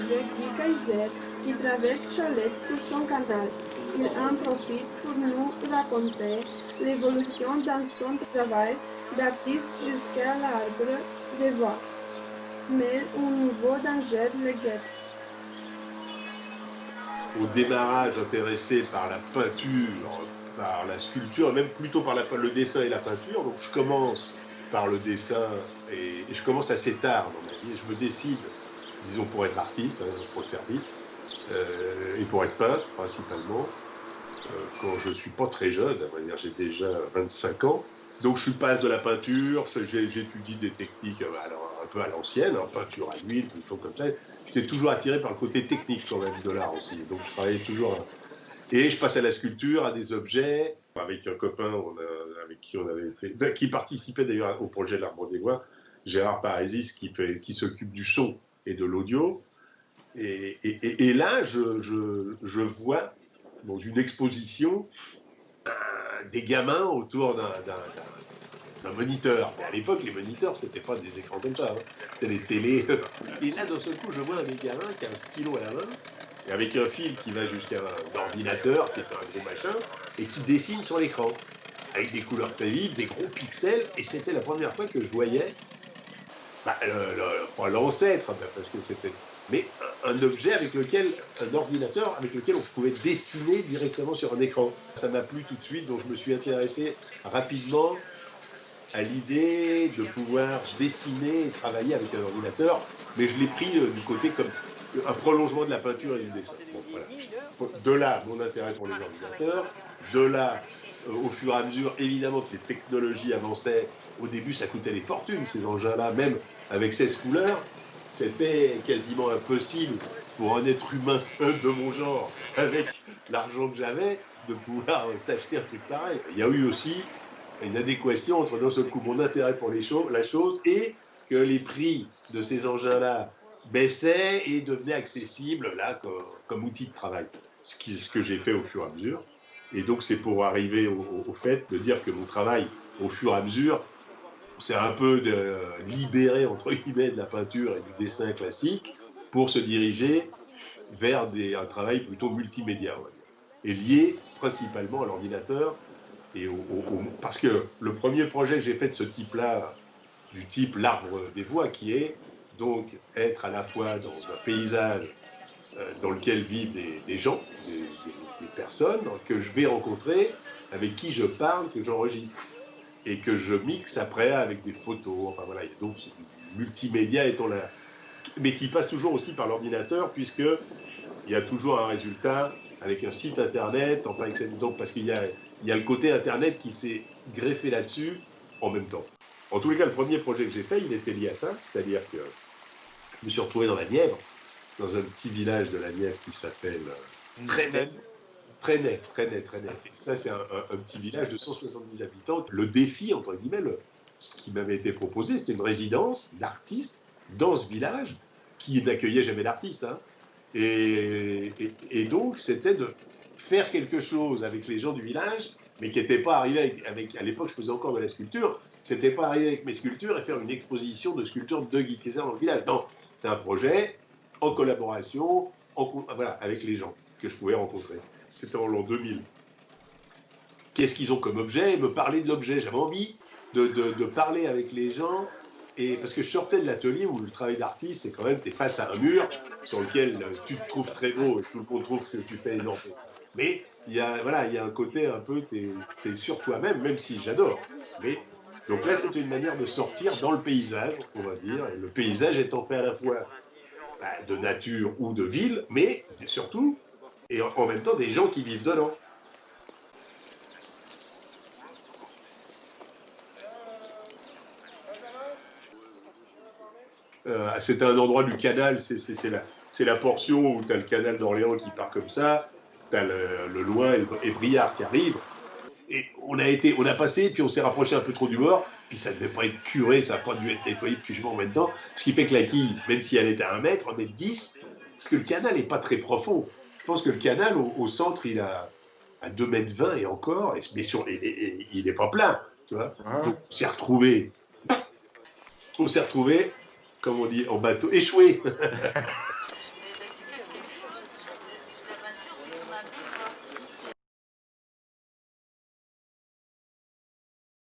projet Guy Kaiser qui traverse Cholet sur son canal. Il en profite pour nous raconter l'évolution dans son travail d'artiste jusqu'à l'arbre des voix. Mais un nouveau danger le guette. Au démarrage, intéressé par la peinture, par la sculpture, même plutôt par le dessin et la peinture, donc je commence par le dessin et je commence assez tard dans ma vie. Je me décide, disons, pour être artiste, pour le faire vite, et pour être peintre principalement, quand je ne suis pas très jeune, à vrai dire, j'ai déjà 25 ans. Donc je passe de la peinture, j'étudie des techniques alors, un peu à l'ancienne, peinture à l'huile, plutôt comme ça. J'étais toujours attiré par le côté technique quand même de l'art aussi. Donc je travaillais toujours. Et je passe à la sculpture, à des objets, avec un copain avec qui on avait fait, qui participait d'ailleurs au projet de l'Arbre des Voix, Gérard Parésis, qui s'occupe du son et de l'audio. Et là, je vois dans une exposition des gamins autour d'un moniteur. Mais à l'époque, les moniteurs, c'était pas des écrans comme ça, c'était des télés. Et là, d'un seul coup, je vois un des gamins qui a un stylo à la main, et avec un fil qui va jusqu'à un ordinateur, qui est un gros machin, et qui dessine sur l'écran, avec des couleurs très vives, des gros pixels, et c'était la première fois que je voyais, pas l'ancêtre, parce que c'était, mais un objet un ordinateur avec lequel on pouvait dessiner directement sur un écran. Ça m'a plu tout de suite, donc je me suis intéressé rapidement à l'idée de pouvoir dessiner et travailler avec un ordinateur, mais je l'ai pris du côté comme un prolongement de la peinture et du dessin. Bon, voilà. De là, mon intérêt pour les ordinateurs, de là, au fur et à mesure, évidemment que les technologies avançaient. Au début, ça coûtait des fortunes, ces engins-là, même avec 16 couleurs, c'était quasiment impossible pour un être humain de mon genre, avec l'argent que j'avais, de pouvoir s'acheter un truc pareil. Il y a eu aussi une adéquation entre d'un seul coup mon intérêt pour la chose et que les prix de ces engins-là baissaient et devenaient accessibles là comme outil de travail. Ce que j'ai fait au fur et à mesure. Et donc c'est pour arriver au fait de dire que mon travail, au fur et à mesure, c'est un peu de libérer entre guillemets de la peinture et du dessin classique pour se diriger vers un travail plutôt multimédia, on va dire, et lié principalement à l'ordinateur. Parce que le premier projet que j'ai fait de ce type-là, du type l'arbre des voix, qui est donc être à la fois dans un paysage dans lequel vivent des gens, des personnes que je vais rencontrer, avec qui je parle, que j'enregistre, et que je mixe après avec des photos. Enfin voilà, donc multimédia étant là, mais qui passe toujours aussi par l'ordinateur, puisqu'il y a toujours un résultat avec un site internet, enfin, donc parce qu'il y a le côté internet qui s'est greffé là-dessus en même temps. En tous les cas, le premier projet que j'ai fait, il était lié à ça, c'est-à-dire que je me suis retrouvé dans la Nièvre, dans un petit village de la Nièvre qui s'appelle Trenay. Et ça, c'est un petit village de 170 habitants. Le défi, entre guillemets, ce qui m'avait été proposé, c'était une résidence d'artistes dans ce village qui n'accueillait jamais d'artistes. Et donc, c'était de faire quelque chose avec les gens du village, mais qui n'était pas arrivé avec. À l'époque, je faisais encore de la sculpture. C'était pas arrivé avec mes sculptures et faire une exposition de sculptures de Guy Kaiser dans le village. Non, c'était un projet en collaboration, voilà, avec les gens que je pouvais rencontrer. C'était en l'an 2000. Qu'est-ce qu'ils ont comme objet? Me parler de l'objet. J'avais envie de parler avec les gens. Et parce que je sortais de l'atelier où le travail d'artiste, c'est quand même, tu es face à un mur sur lequel tu te trouves très beau et tout le monde trouve que tu fais énorme. Mais il y a un côté un peu, tu es sur toi-même, même si j'adore. Mais donc là, c'était une manière de sortir dans le paysage, on va dire. Et le paysage étant fait à la fois de nature ou de ville, mais surtout, et en même temps, des gens qui vivent dedans. C'était un endroit du canal, c'est la portion où tu as le canal d'Orléans qui part comme ça, tu as le Loing et Briard qui arrivent. Et on a passé, puis on s'est rapproché un peu trop du bord, puis ça ne devait pas être curé, ça n'a pas dû être nettoyé depuis je m'en mets dedans. Ce qui fait que la quille, même si elle était à 1 mètre, 1,10 m, parce que le canal n'est pas très profond. Je pense que le canal, au centre, il a à 2,20 m et encore, mais il n'est pas plein, tu vois. Donc on s'est retrouvés, comme on dit en bateau, échoué.